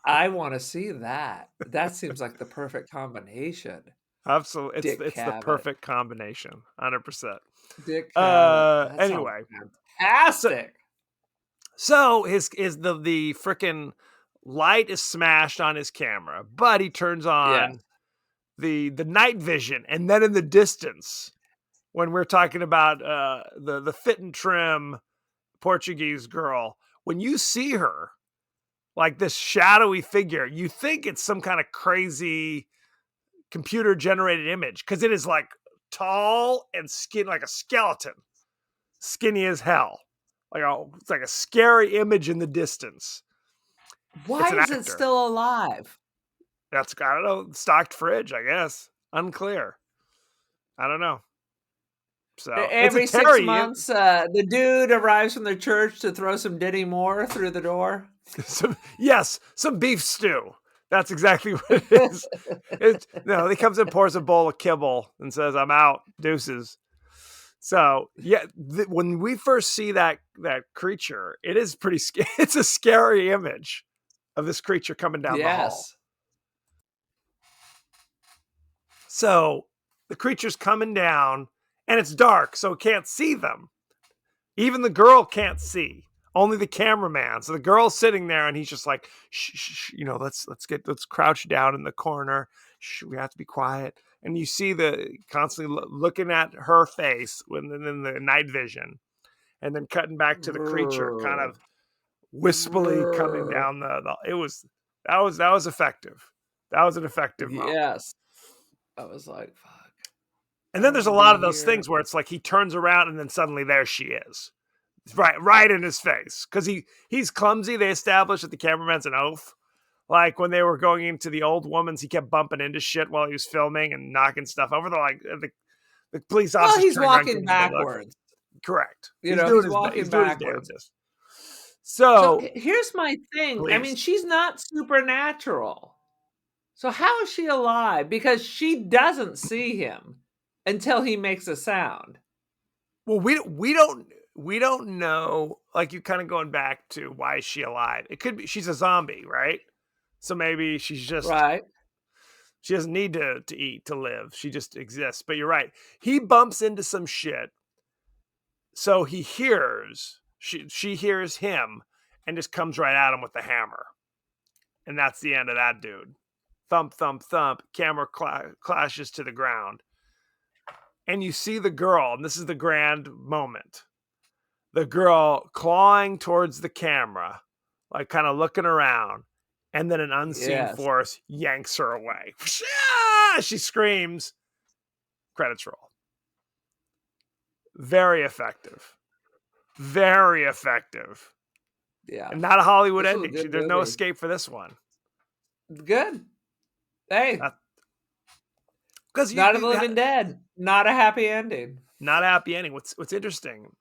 I want to see that. That seems like the perfect combination. Absolutely. Dick It's the Cavett. perfect combination. 100%. Dick Cavett. That Anyway. sounds fantastic. So the freaking light is smashed on his camera, but he turns on the night vision, and then in the distance, when we're talking about the fit and trim Portuguese girl, when you see her, like this shadowy figure, you think it's some kind of crazy computer generated image, because it is like tall and skin like a skeleton, skinny as hell. It's like a scary image in the distance. Why is it still alive? That's, I don't know, stocked fridge, I guess. Unclear. I don't know. So every 6 months, the dude arrives from the church to throw some Diddy Moore through the door. some beef stew. That's exactly what it is. He comes and pours a bowl of kibble and says, "I'm out, deuces." So yeah, when we first see that creature, it is pretty scary. It's a scary image of this creature coming down the hall. So the creature's coming down, and it's dark, so it can't see them. Even the girl can't see. Only the cameraman. So the girl's sitting there, and he's just like, shh, let's crouch down in the corner. Shh, we have to be quiet. And you see constantly looking at her face in the night vision, and then cutting back to the creature, kind of wispily coming down that was effective. That was an effective moment. Yes. I was like, fuck. And then there's a lot of those things where it's like he turns around and then suddenly there she is. Right in his face. Because he's clumsy. They established that the cameraman's an oaf. Like when they were going into the old woman's, he kept bumping into shit while he was filming and knocking stuff over. The police officer. Well, he's walking backwards. Correct. He's walking backwards. So here's my thing. Please. I mean, she's not supernatural. So how is she alive? Because she doesn't see him until he makes a sound. Well, we don't know. Like, you kind of going back to why is she alive? It could be she's a zombie, right? So maybe she's just right. She doesn't need to eat to live. She just exists. But you're right. He bumps into some shit. So he hears she hears him and just comes right at him with the hammer. And that's the end of that dude. Thump, thump, thump. Camera clashes to the ground. And you see the girl, and this is the grand moment. The girl clawing towards the camera, like kind of looking around, and then an unseen force yanks her away. She screams. Credits roll. Very effective. Very effective. Yeah. And not a Hollywood ending. There's no escape for this one. Good. Hey. Because not a living dead. Not a happy ending. Not a happy ending. What's interesting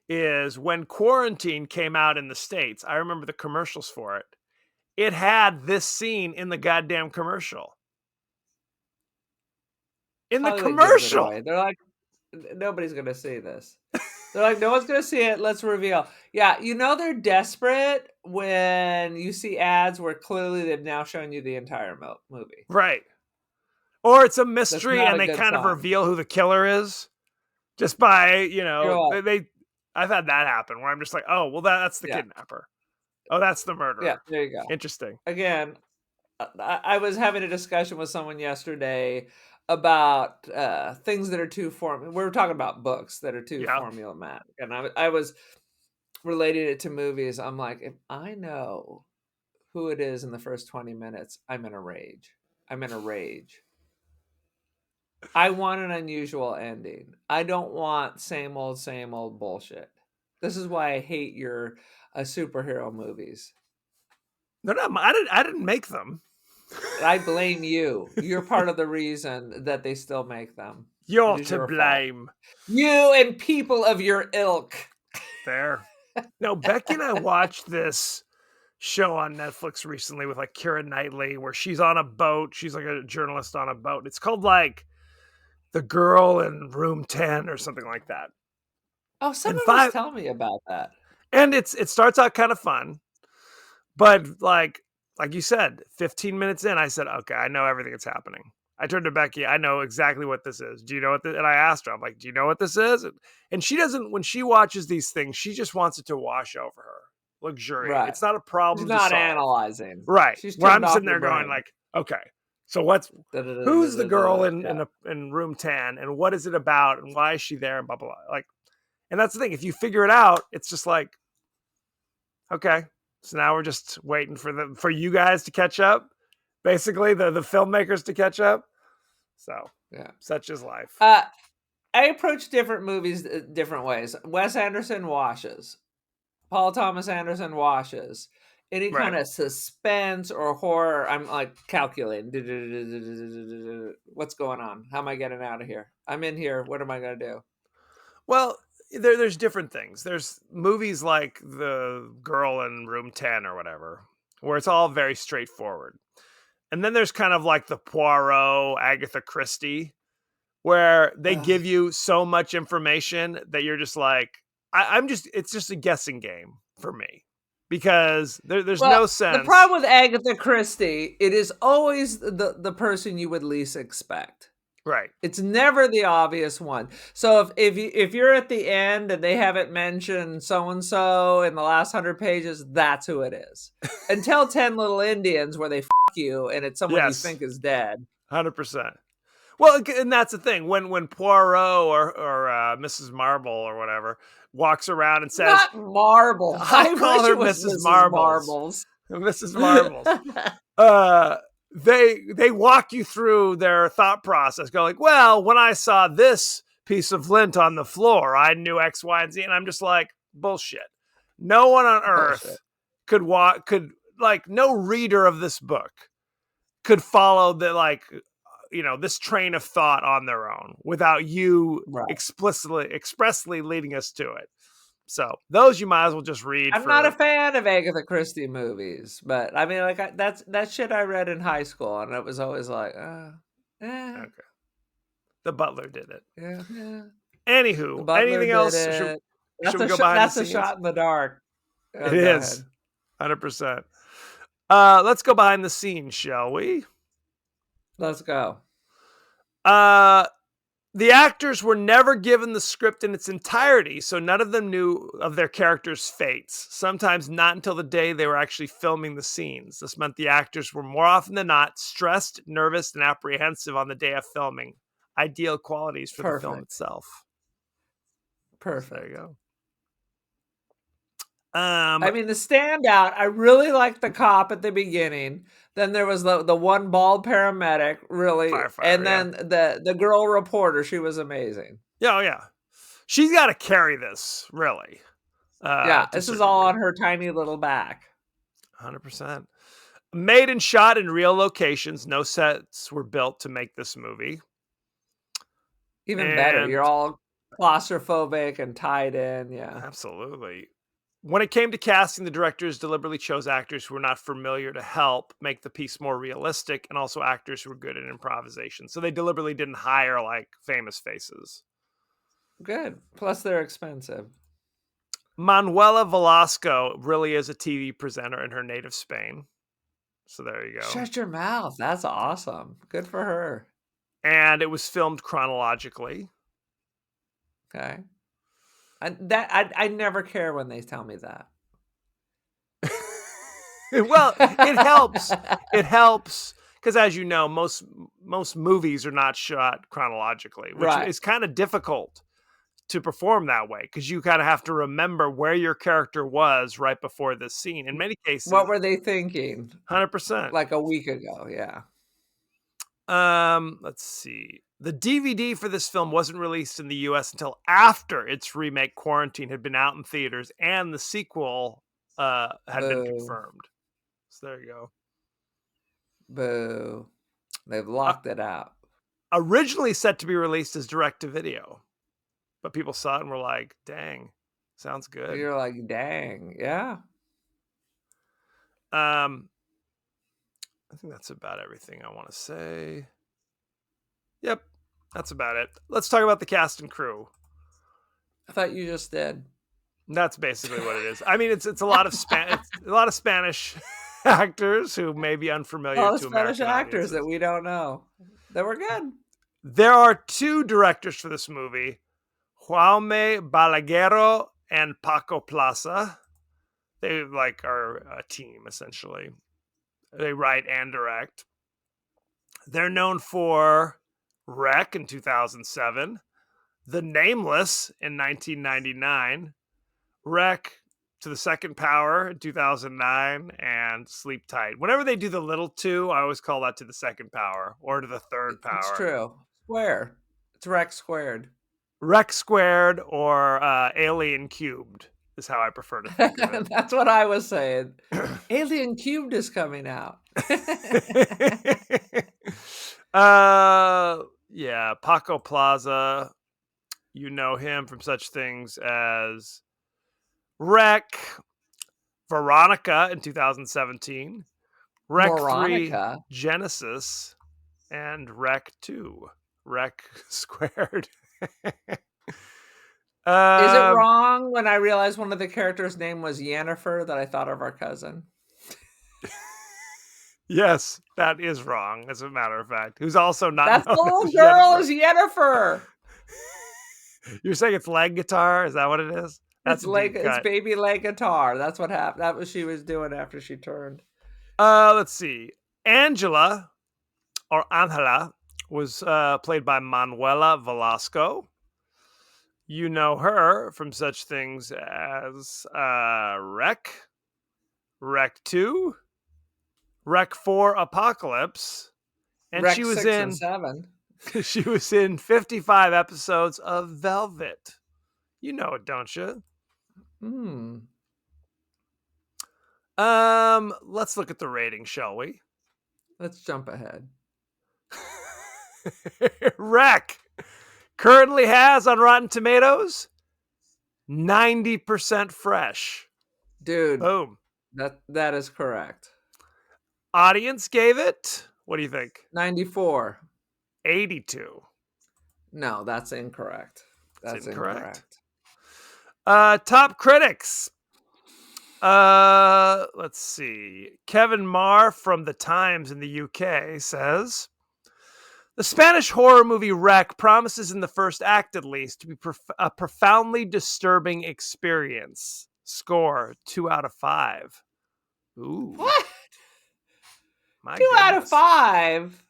is when Quarantine came out in the States, I remember the commercials for it. It had this scene in the goddamn commercial. In the commercial. They're like, nobody's going to see this. They're like, no one's going to see it. Let's reveal. Yeah, they're desperate when you see ads where clearly they've now shown you the entire movie. Right. Or it's a mystery and they kind of reveal who the killer is just by, I've had that happen where I'm just like, oh, well, that's the kidnapper. Oh, that's the murderer. Yeah, there you go. Interesting. Again, I was having a discussion with someone yesterday about things that are too we were talking about books that are too formulaic, and I was relating it to movies, I'm like, if I know who it is in the first 20 minutes, I'm in a rage. I want an unusual ending. I don't want same old bullshit. This is why I hate your superhero movies. They're not. I didn't make them. I blame you. You're part of the reason that they still make them. You're It is to your fault. blame. You and people of your ilk. There. No, Becky and I watched this show on Netflix recently with like Keira Knightley, where she's on a boat. She's like a journalist on a boat. It's called like The Girl in Room 10 or something like that. Oh, someone was telling me about that. And it starts out kind of fun, but like you said, 15 minutes in, I said, okay, I know everything that's happening. I turned to Becky, I know exactly what this is. Do you know what this? And I asked her, I'm like, do you know what this is? And she doesn't, when she watches these things, she just wants it to wash over her. Luxuriate. Right. It's not a problem. She's not to solve. analyzing. Right. She's where I'm turned off sitting there your going brain. like, okay, so who's the girl in room 10 and what is it about and why is she there and blah, blah, blah. Like, and that's the thing. If you figure it out, it's just like, okay, so now we're just waiting for you guys to catch up. Basically, the filmmakers to catch up. So yeah, such is life. I approach different movies different ways. Wes Anderson washes. Paul Thomas Anderson washes. Any kind of suspense or horror, I'm like calculating. What's going on? How am I getting out of here? I'm in here. What am I going to do? Well, there's different things. There's movies like The Girl in Room 10 or whatever, where it's all very straightforward. And then there's kind of like the Poirot, Agatha Christie, where they give you so much information that you're just like, it's just a guessing game for me. Because there's no sense. The problem with Agatha Christie, it is always the person you would least expect. Right. It's never the obvious one. So if you're at the end and they haven't mentioned so-and-so in the last 100 pages, that's who it is. Until 10 Little Indians where they f*** you and it's someone you think is dead. 100%. Well, and that's the thing. When Poirot or Mrs. Marble or whatever walks around and says... Not Marble. I call her Mrs. Marbles. Mrs. Marbles. They walk you through their thought process. Go like, well, when I saw this piece of lint on the floor, I knew X, Y, and Z. And I'm just like, bullshit. No one on earth could no reader of this book could follow this train of thought on their own without you expressly leading us to it. So those you might as well just read. I'm not a fan of Agatha Christie movies, but I mean, like that's shit I read in high school, and it was always like, Okay. The Butler did it. Yeah. Anywho, anything else? Should we go behind that's the a scenes? Shot in the dark. It is 100%. Let's go behind the scenes, shall we? Let's go. The actors were never given the script in its entirety, so none of them knew of their characters' fates, sometimes not until the day they were actually filming the scenes. This meant the actors were more often than not stressed, nervous, and apprehensive on the day of filming. Ideal qualities for the film itself. Perfect. There you go. I mean, the standout, I really liked the cop at the beginning. Then there was the one bald paramedic, really. And then the girl reporter, she was amazing. Yeah, yeah. She's got to carry this, really. This is all on her tiny little back. 100%. Made and shot in real locations. No sets were built to make this movie. Even better. You're all claustrophobic and tied in. Yeah. Absolutely. When it came to casting, the directors deliberately chose actors who were not familiar to help make the piece more realistic, and also actors who were good at improvisation. So they deliberately didn't hire like famous faces. Good. Plus they're expensive. Manuela Velasco really is a TV presenter in her native Spain. So there you go. Shut your mouth. That's awesome. Good for her. And it was filmed chronologically. Okay. I never care when they tell me that. Well, it helps. It helps because, as you know, most movies are not shot chronologically, which is kind of difficult to perform that way, because you kind of have to remember where your character was right before this scene. In many cases, What were they thinking? 100%. Like a week ago, yeah. Let's see. The DVD for this film wasn't released in the US until after its remake Quarantine had been out in theaters and the sequel had been Boo. confirmed. So there you go. Boo. They've locked it out. Originally set to be released as direct-to-video, but people saw it and were like, dang, sounds good. You're like, dang, yeah. I think that's about everything I want to say. Yep, that's about it. Let's talk about the cast and crew. I thought you just did. That's basically what it is. I mean, it's a lot of Spanish actors who may be unfamiliar All the to Spanish American actors audiences. that we don't know. That were good. There are two directors for this movie, Jaume Balaguero and Paco Plaza. They are a team, essentially. They write and direct. They're known for Wreck in 2007, The Nameless in 1999, Wreck to the Second Power in 2009, and Sleep Tight. Whenever they do the little two, I always call that to the second power or to the third power. It's true. Square. It's Wreck squared. Wreck squared or Alien cubed is how I prefer to think of it. That's what I was saying. Alien Cubed is coming out. Yeah, Paco Plaza. You know him from such things as Wreck, Veronica in 2017, Wreck 3 Veronica? Genesis, and Wreck 2, Wreck squared. Is it wrong when I realized one of the characters' name was Yennefer that I thought of our cousin? Yes, that is wrong, as a matter of fact. Who's also not That's the known little as girl Yennefer. is Yennefer. You're saying it's leg guitar? Is that what it is? That's It's baby leg guitar. That's what happened. That was she was doing after she turned. Let's see. Angela, or Angela, was played by Manuela Velasco. You know her from such things as Wreck, Wreck 2, Wreck 4 Apocalypse, and Wreck she was 6 in and 7. she was in 55 episodes of Velvet. You know it, don't you? Let's look at the rating, shall we? Let's jump ahead. Wreck currently has on Rotten Tomatoes 90% fresh. Dude, Boom. that is correct. Audience gave it, what do you think? 94. 82. No, that's incorrect. That's incorrect. Top critics. Let's see. Kevin Marr from The Times in the UK says, the Spanish horror movie Wreck promises, in the first act at least, to be a profoundly disturbing experience. Score 2 out of 5. Ooh. What? My 2 out of goodness. 5?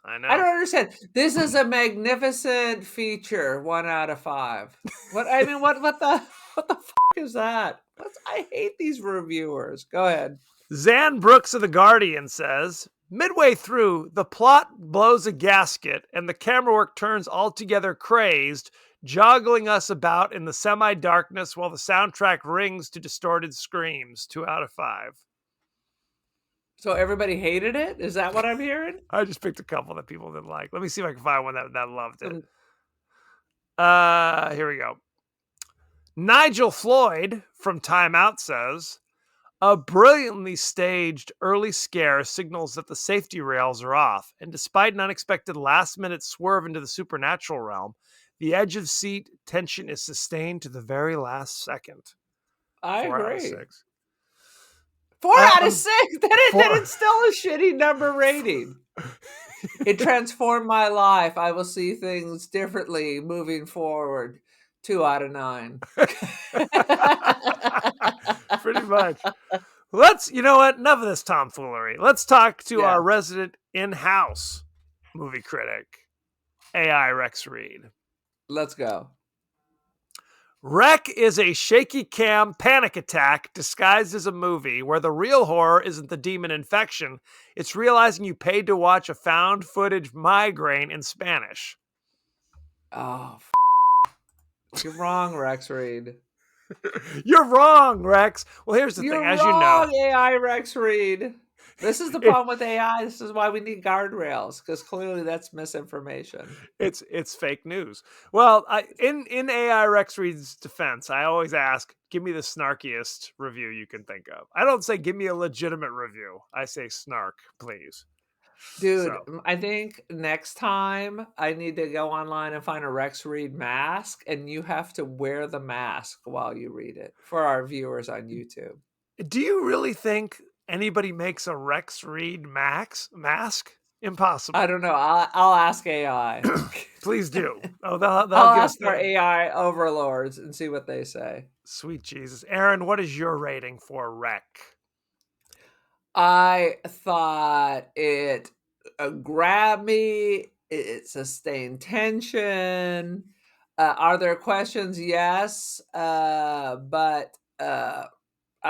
I know. I don't understand. This is a magnificent feature. 1 out of 5. What I mean, what the fuck is that? I hate these reviewers. Go ahead. Zan Brooks of The Guardian says, midway through, the plot blows a gasket and the camera work turns altogether crazed, joggling us about in the semi-darkness while the soundtrack rings to distorted screams. 2 out of 5. So everybody hated it? Is that what I'm hearing? I just picked a couple that people didn't like. Let me see if I can find one that loved it. Here we go. Nigel Floyd from Time Out says, a brilliantly staged early scare signals that the safety rails are off, and despite an unexpected last-minute swerve into the supernatural realm, the edge of seat tension is sustained to the very last second. I 4 agree. out of 6. 4 out of 6? That is still a shitty number rating. It transformed my life. I will see things differently moving forward. 2 out of 9. Pretty much. You know what? Enough of this tomfoolery. Let's talk to our resident in-house movie critic, AI Rex Reed. Let's go. Wreck is a shaky cam panic attack disguised as a movie where the real horror isn't the demon infection. It's realizing you paid to watch a found footage migraine in Spanish. Oh, you're wrong, Rex Reed. You're wrong, Rex. Well, here's the You're thing. As wrong, you know, AI Rex Reed. This is the problem with AI. This is why we need guardrails, because clearly that's misinformation. it's fake news. Well, in AI Rex Reed's defense, I always ask, give me the snarkiest review you can think of. I don't say give me a legitimate review. I say snark, please. Dude, So, I think next time I need to go online and find a Rex Reed mask, and you have to wear the mask while you read it for our viewers on YouTube. do you really think anybody makes a Rex Reed mask? Impossible. I don't know. I'll ask AI. Please do. Oh, they'll I'll give ask us our the AI overlords and see what they say. sweet Jesus. Aaron, what is your rating for Wreck? I thought it grabbed me. It sustained tension. Are there questions? Yes, but I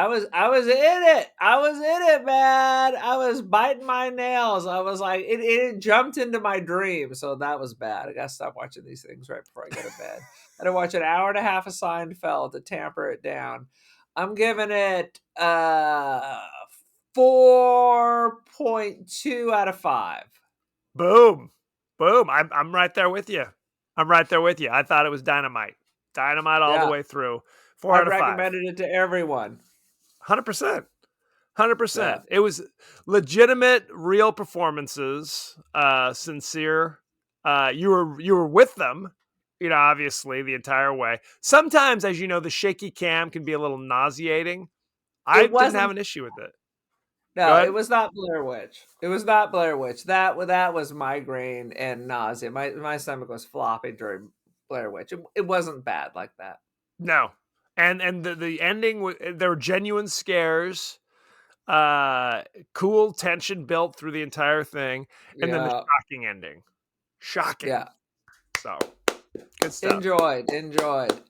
was in it. I was in it, man. I was biting my nails. I was like, it jumped into my dream, so that was bad. I gotta stop watching these things right before I go to bed. I had to watch an hour and a half of Seinfeld to tamper it down. I'm giving it 4.2 out of 5. Boom. Boom. I'm right there with you. I'm right there with you. I thought it was dynamite. Dynamite all the Yeah, way through. 4 I out of 5. recommended it to everyone. 100%. 100%. Yeah. It was legitimate, real performances, sincere. You were with them, obviously the entire way. Sometimes, as you know, the shaky cam can be a little nauseating. I It didn't have wasn't. an issue with it. Go No, ahead. it was not Blair Witch. It was not Blair Witch. That was migraine and nausea. My stomach was floppy during Blair Witch. It wasn't bad like that. No. And the ending, there were genuine scares, cool tension built through the entire thing, and then the Yeah, shocking ending. Shocking. yeah. So, good stuff. Enjoyed.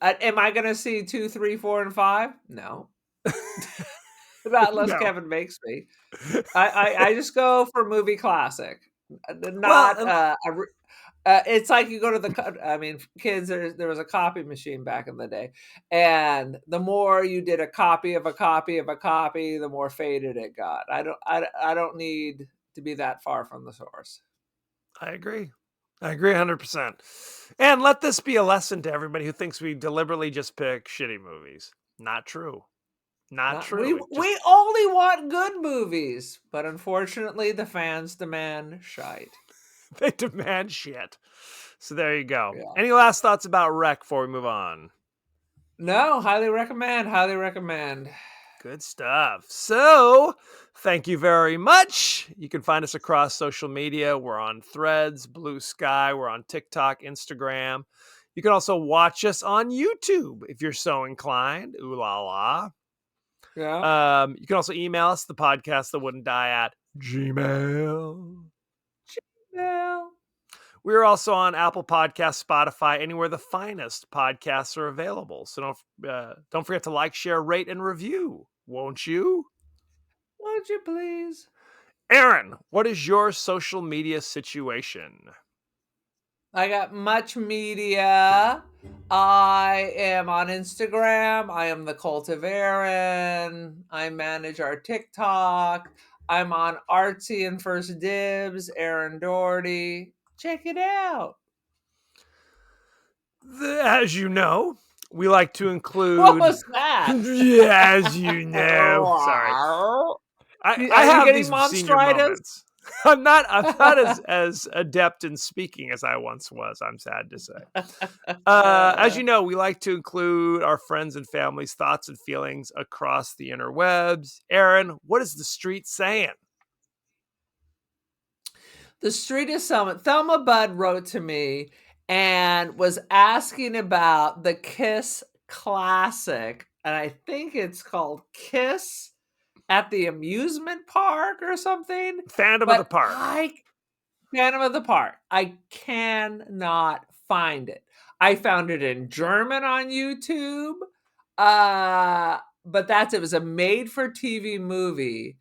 Am I gonna see 2, 3, 4, and 5? No, not unless No. Kevin makes me. I just go for movie classic, not Well, it's like you go to the kids, there was a copy machine back in the day, and the more you did a copy of a copy of a copy, the more faded it got. I don't need to be that far from the source. I agree 100%. And let this be a lesson to everybody who thinks we deliberately just pick shitty movies. Not true. Not true. We only want good movies, but unfortunately the fans demand shite. They demand shit. So there you go. Yeah. Any last thoughts about Wreck before we move on? No, highly recommend. Good stuff. So, thank you very much. You can find us across social media. We're on Threads, Blue Sky. We're on TikTok, Instagram. You can also watch us on YouTube if you're so inclined. Ooh la la. Yeah. You can also email us, the podcast that wouldn't die at Gmail. Well, We're also on Apple Podcasts, Spotify, anywhere the finest podcasts are available. So don't forget to like, share, rate, and review. Won't you? won't you please? Aaron, what is your social media situation? I got much media. I am on Instagram. I am the Cult of Aaron. I manage our TikTok. I'm on Artsy and First Dibs, Aaron Doherty. Check it out. As you know, we like to include. What was that? Yeah, as you know. Sorry. I Are you have getting these senior monstritis? moments. I'm not as adept in speaking as I once was, I'm sad to say. As you know, we like to include our friends and family's thoughts and feelings across the interwebs. Aaron, what is the street saying? The street is someone. Thelma Budd wrote to me and was asking about the Kiss classic, and I think it's called Kiss at the Amusement Park or something. Phantom of the Park. Phantom of the Park. I cannot find it. I found it in German on YouTube. But it was a made for TV movie.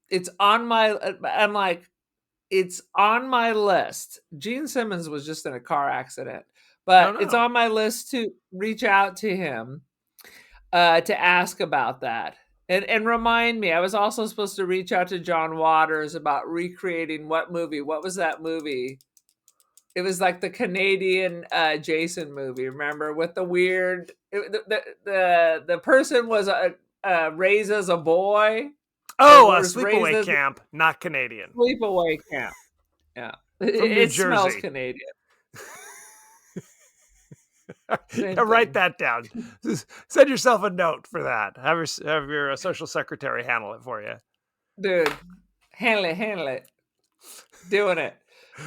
It's on my I'm like it's on my list. Gene Simmons was just in a car accident, but it's no. on my list to reach out to him to ask about that. And remind me, I was also supposed to reach out to John Waters about recreating what movie? What was that movie? It was like the Canadian Jason movie, remember? With the weird the person was raised as a boy. Oh, was raised Sleepaway as Camp, not Canadian. Sleepaway Camp. Yeah. From New It smells Jersey. Canadian. Yeah, write that down. Send yourself a note for that. Have your social secretary handle it for you. Dude, handle it. Doing it.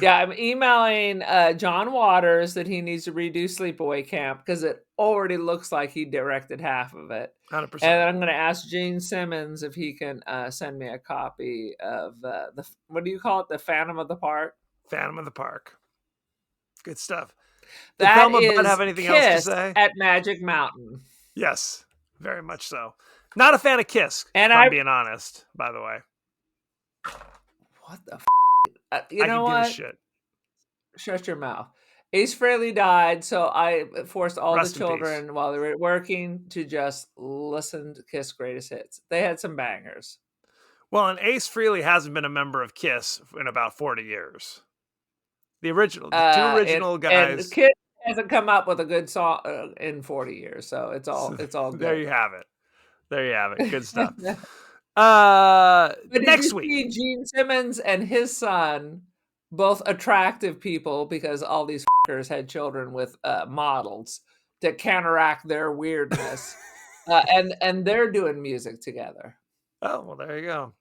Yeah, I'm emailing John Waters that he needs to redo Sleepaway Camp because it already looks like he directed half of it. 100%. And I'm going to ask Gene Simmons if he can send me a copy of the what do you call it? The Phantom of the Park. Phantom of the Park. Good stuff. Did That Thelma is Bud have anything else to Kiss say? at Magic Mountain. Yes, very much so. Not a fan of Kiss, And if I'm being honest, by the way. What the you know I what? could give a shit. Shut your mouth. Ace Frehley died, so I forced all Rest the in peace. children while they were working to just listen to Kiss Greatest Hits. They had some bangers. Well, and Ace Frehley hasn't been a member of Kiss in about 40 years. The two original guys. And Kiss hasn't come up with a good song in 40 years, so it's all good. There you have it. Good stuff. But next did you week, see Gene Simmons and his son, both attractive people, because all these fuckers had children with models to counteract their weirdness, and they're doing music together. Oh well, there you go.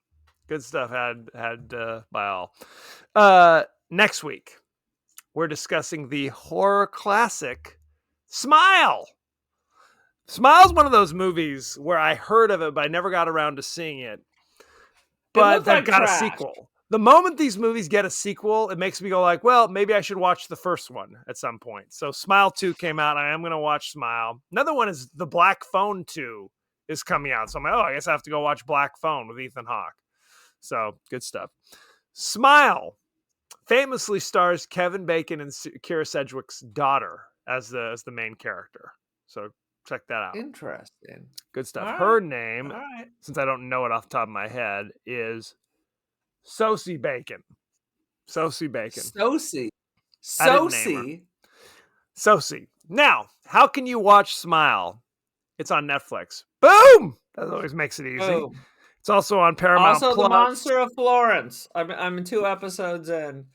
Good stuff. Had by all. Next week, we're discussing the horror classic Smile. Smile's one of those movies where I heard of it, but I never got around to seeing it. But they've got trash. a sequel. The moment these movies get a sequel, it makes me go like, well, maybe I should watch the first one at some point. So Smile 2 came out. I am going to watch Smile. Another one is The Black Phone 2 is coming out. So I'm like, I guess I have to go watch Black Phone with Ethan Hawke. So good stuff. Smile famously stars Kevin Bacon and Kira Sedgwick's daughter as the main character. So check that out. Interesting. Good stuff. All Her right. name, All right. since I don't know it off the top of my head, is Sosie Bacon. Sosie Bacon. Sosie. I didn't name Sosie. Now, how can you watch Smile? It's on Netflix. Boom! That always makes it easy. Boom. It's also on Paramount Also, Plus. The Monster of Florence. I'm 2 episodes in.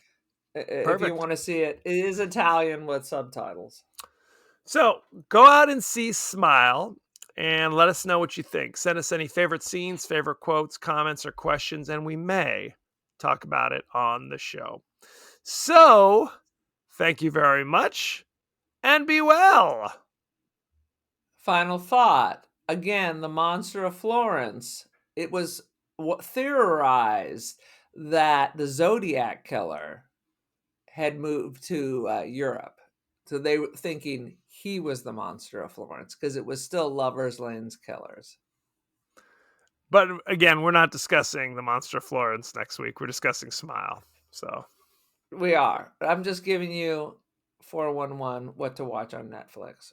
If Perfect. you want to see it, it is Italian with subtitles. So go out and see Smile and let us know what you think. Send us any favorite scenes, favorite quotes, comments, or questions, and we may talk about it on the show. So thank you very much and be well. Final thought. Again, The Monster of Florence. It was theorized that the Zodiac Killer had moved to Europe. So they were thinking he was the Monster of Florence because it was still Lover's Lane's killers. But again, we're not discussing The Monster of Florence next week. We're discussing Smile. So We are. I'm just giving you 411 what to watch on Netflix.